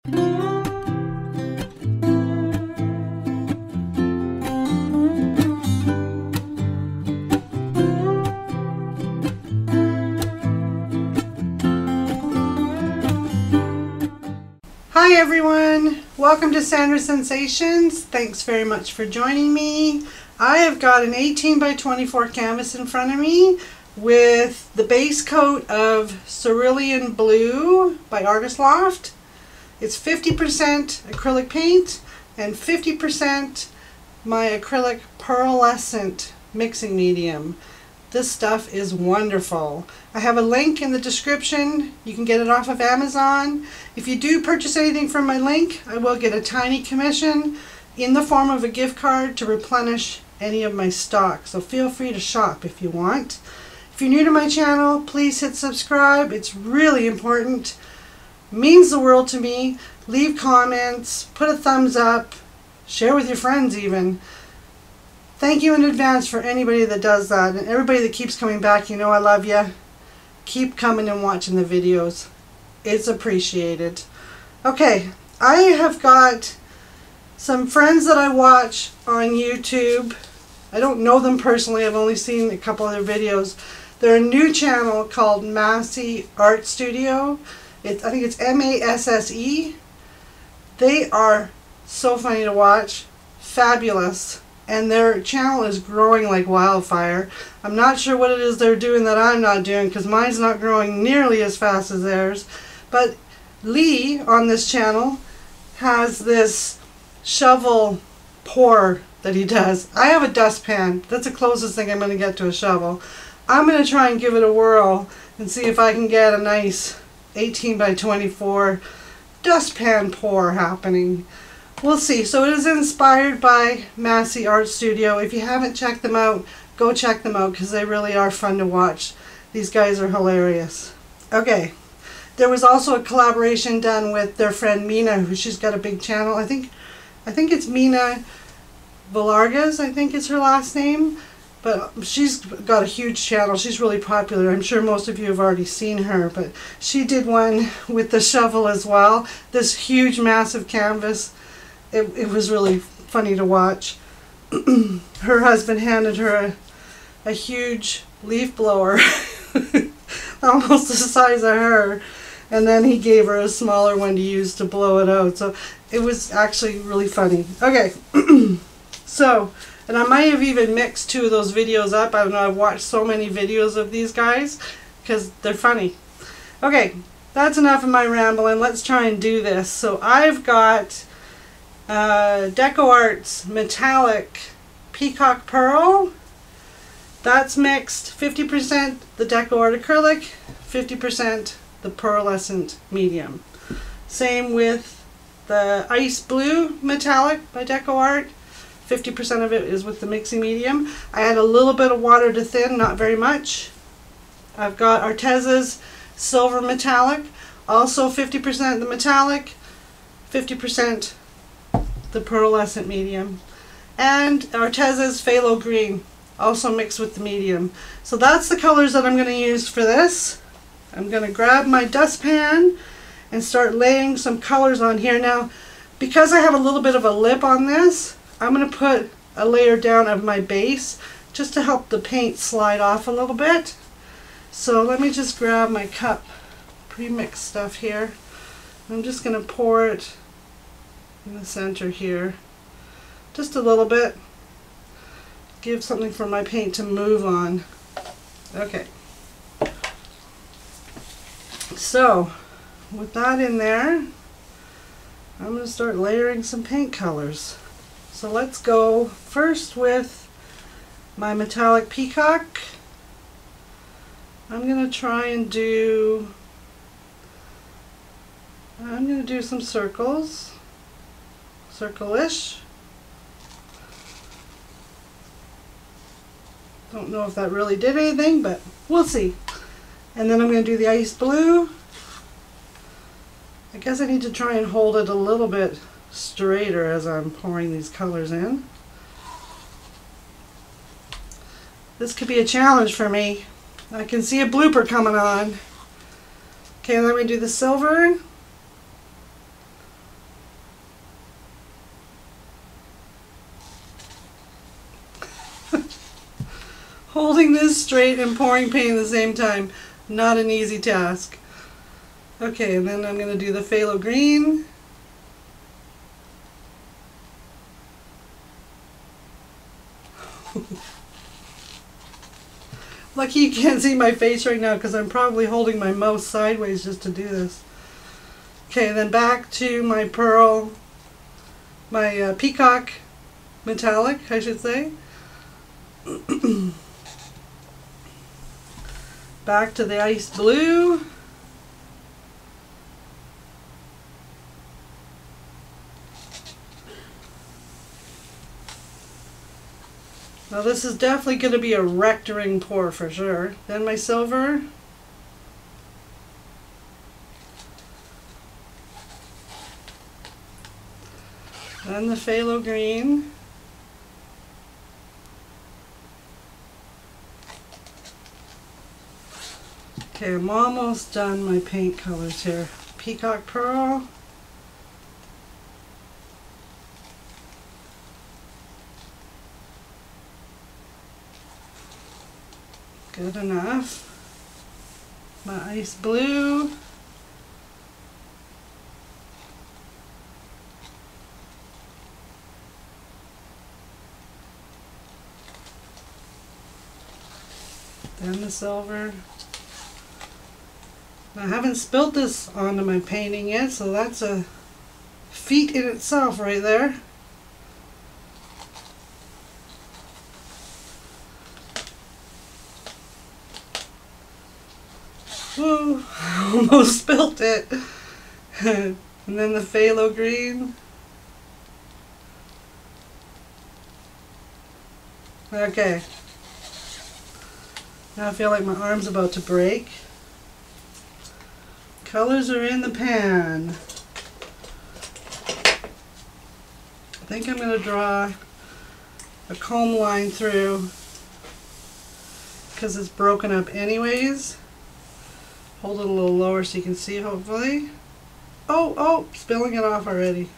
Hi everyone, welcome to Sandra Sensations. Thanks very much for joining me. I have got an 18 by 24 canvas in front of me with the base coat of Cerulean Blue by Artist Loft. It's 50% acrylic paint and 50% my acrylic pearlescent mixing medium. This stuff is wonderful. I have a link in the description. You can get it off of Amazon. If you do purchase anything from my link, I will get a tiny commission in the form of a gift card to replenish any of my stock. So feel free to shop if you want. If you're new to my channel, please hit subscribe. It's really important. It means the world to me. Leave comments, put a thumbs up, share with your friends even. Thank you in advance for anybody that does that, and everybody that keeps coming back. You know I love you. Keep coming and watching the videos. It's appreciated. Okay, I have got some friends that I watch on YouTube. I don't know them personally. I've only seen a couple of their videos. They're a new channel called Massey Art Studio. I think it's M-A-S-S-E. They are so funny to watch. Fabulous. And their channel is growing like wildfire. I'm not sure what it is they're doing that I'm not doing, because mine's not growing nearly as fast as theirs. But Lee on this channel has this shovel pour that he does. I have a dustpan. That's the closest thing I'm going to get to a shovel. I'm going to try and give it a whirl and see if I can get a nice 18 by 24 dustpan pour happening. We'll see. So it is inspired by Massey Art Studio. If you haven't checked them out, go check them out because they really are fun to watch. These guys are hilarious. Okay. There was also a collaboration done with their friend Mina, who she's got a big channel. I think it's Mina Villargas, I think is her last name. But she's got a huge channel. She's really popular. I'm sure most of you have already seen her. But she did one with the shovel as well. This huge, massive canvas. It was really funny to watch. Her husband handed her a huge leaf blower, almost the size of her, and then he gave her a smaller one to use to blow it out. So it was actually really funny. Okay, so, and I might have even mixed two of those videos up. I don't know, I've watched so many videos of these guys because they're funny. Okay, that's enough of my rambling. Let's try and do this. So I've got Deco Arts Metallic Peacock Pearl. That's mixed 50% the Deco Art Acrylic, 50% the Pearlescent Medium. Same with the Ice Blue Metallic by Deco Art. 50% of it is with the mixing medium. I add a little bit of water to thin, not very much. I've got Arteza's Silver Metallic, also 50% the metallic, 50% the pearlescent medium, and Arteza's Phthalo Green, also mixed with the medium. So that's the colors that I'm going to use for this. I'm going to grab my dustpan and start laying some colors on here. Now, because I have a little bit of a lip on this, I'm going to put a layer down of my base just to help the paint slide off a little bit. So let me just grab my cup, pre-mixed stuff here. I'm just going to pour it in the center here, just a little bit, give something for my paint to move on. Okay, so with that in there, I'm going to start layering some paint colors. So let's go first with my Metallic Peacock. I'm going to try and do some circles. Circle-ish. Don't know if that really did anything, but we'll see. And then I'm going to do the Ice Blue. I guess I need to try and hold it a little bit straighter as I'm pouring these colors in. This could be a challenge for me. I can see a blooper coming on. Okay, let me do the silver. Holding this straight and pouring paint at the same time, not an easy task. Okay, and then I'm going to do the phthalo green. Lucky you can't see my face right now because I'm probably holding my mouse sideways just to do this. Okay, then back to my pearl, my peacock metallic, I should say. Back to the ice blue. Now this is definitely going to be a rectoring pour for sure. Then my silver. Then the phthalo green. Okay, I'm almost done my paint colors here. Peacock pearl. Good enough. My ice blue. Then the silver. I haven't spilt this onto my painting yet, so that's a feat in itself right there. Woo, almost spilt it. And then the phthalo green. Okay. Now I feel like my arm's about to break. Colors are in the pan. I think I'm going to draw a comb line through because it's broken up anyways. Hold it a little lower so you can see, hopefully. Oh, spilling it off already.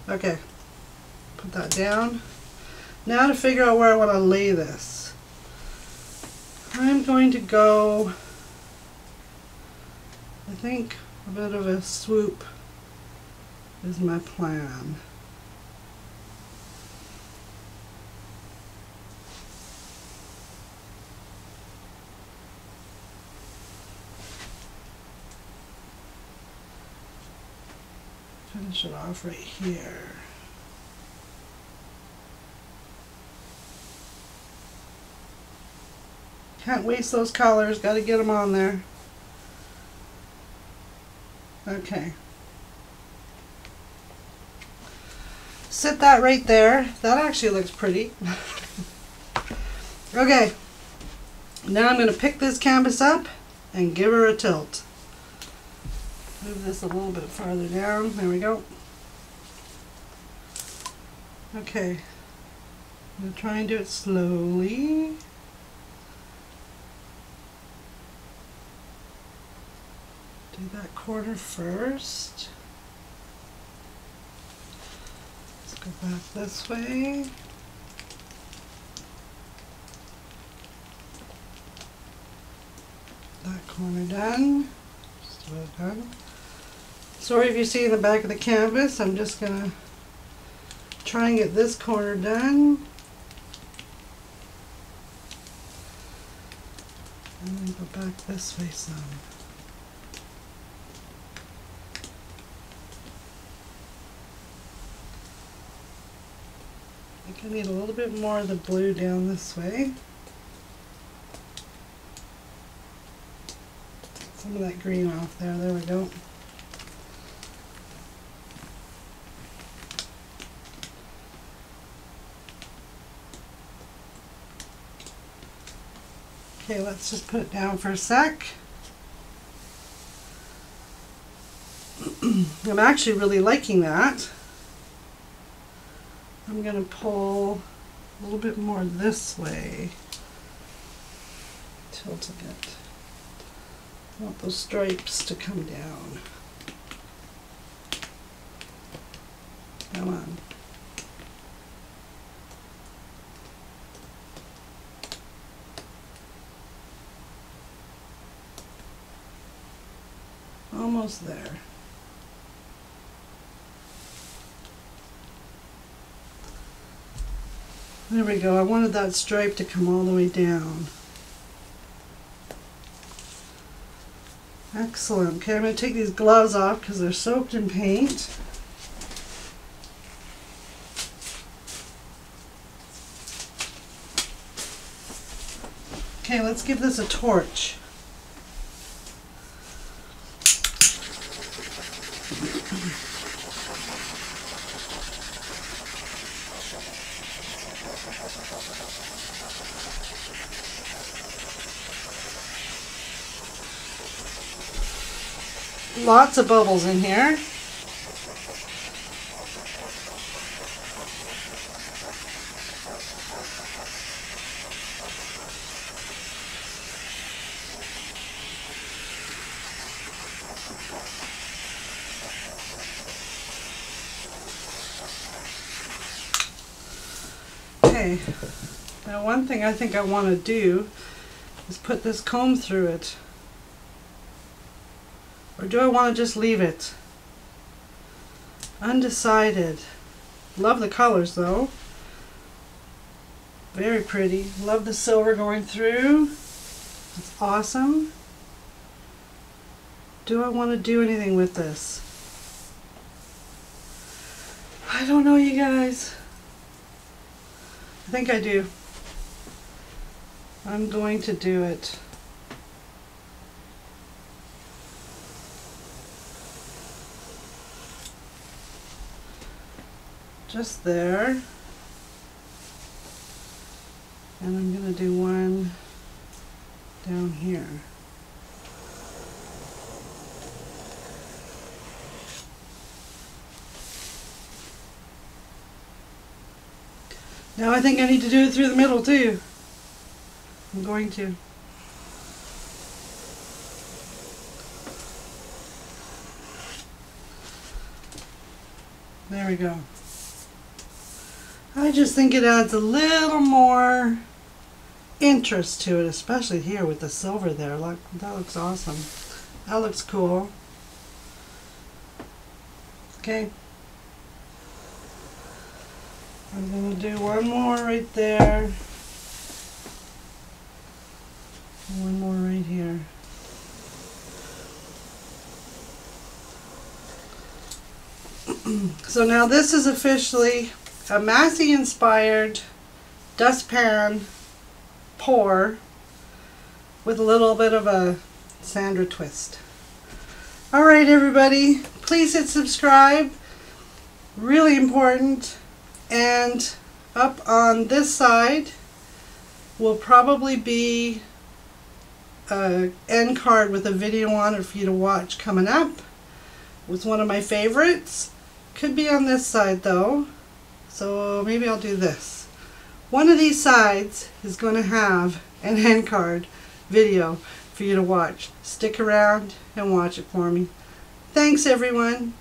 Okay, put that down. Now to figure out where I want to lay this. I'm going to go, I think a bit of a swoop is my plan. Finish it off right here. Can't waste those colors, got to get them on there. Okay. Sit that right there. That actually looks pretty. Okay. Now I'm going to pick this canvas up and give her a tilt. Move this a little bit farther down. There we go. Okay. I'm going to try and do it slowly. Do that corner first. Let's go back this way. That corner done. Just about done. Sorry if you see in the back of the canvas, I'm just going to try and get this corner done. And then go back this way some. I think I need a little bit more of the blue down this way. Some of that green off there. There we go. Okay, let's just put it down for a sec. I'm actually really liking that. I'm going to pull a little bit more this way. Tilt a bit. I want those stripes to come down. Come on. Almost there. There we go. I wanted that stripe to come all the way down. Excellent. Okay, I'm going to take these gloves off because they're soaked in paint. Okay, let's give this a torch. Lots of bubbles in here. Okay, now one thing I think I want to do is put this comb through it. Or do I want to just leave it? Undecided. Love the colors though. Very pretty. Love the silver going through. It's awesome. Do I want to do anything with this? I don't know, you guys. I think I do. I'm going to do it. Just there. And I'm going to do one down here. Now I think I need to do it through the middle too. I'm going to. There we go. I just think it adds a little more interest to it, especially here with the silver there. Look, that looks awesome. That looks cool. Okay. I'm going to do one more right there. One more right here. So now this is officially a Massey inspired dustpan pour with a little bit of a Sandra twist. Alright everybody, please hit subscribe. Really important. And up on this side will probably be an end card with a video on it for you to watch coming up. It was one of my favorites. Could be on this side though, so maybe I'll do this. One of these sides is going to have an end card video for you to watch. Stick around and watch it for me. Thanks everyone.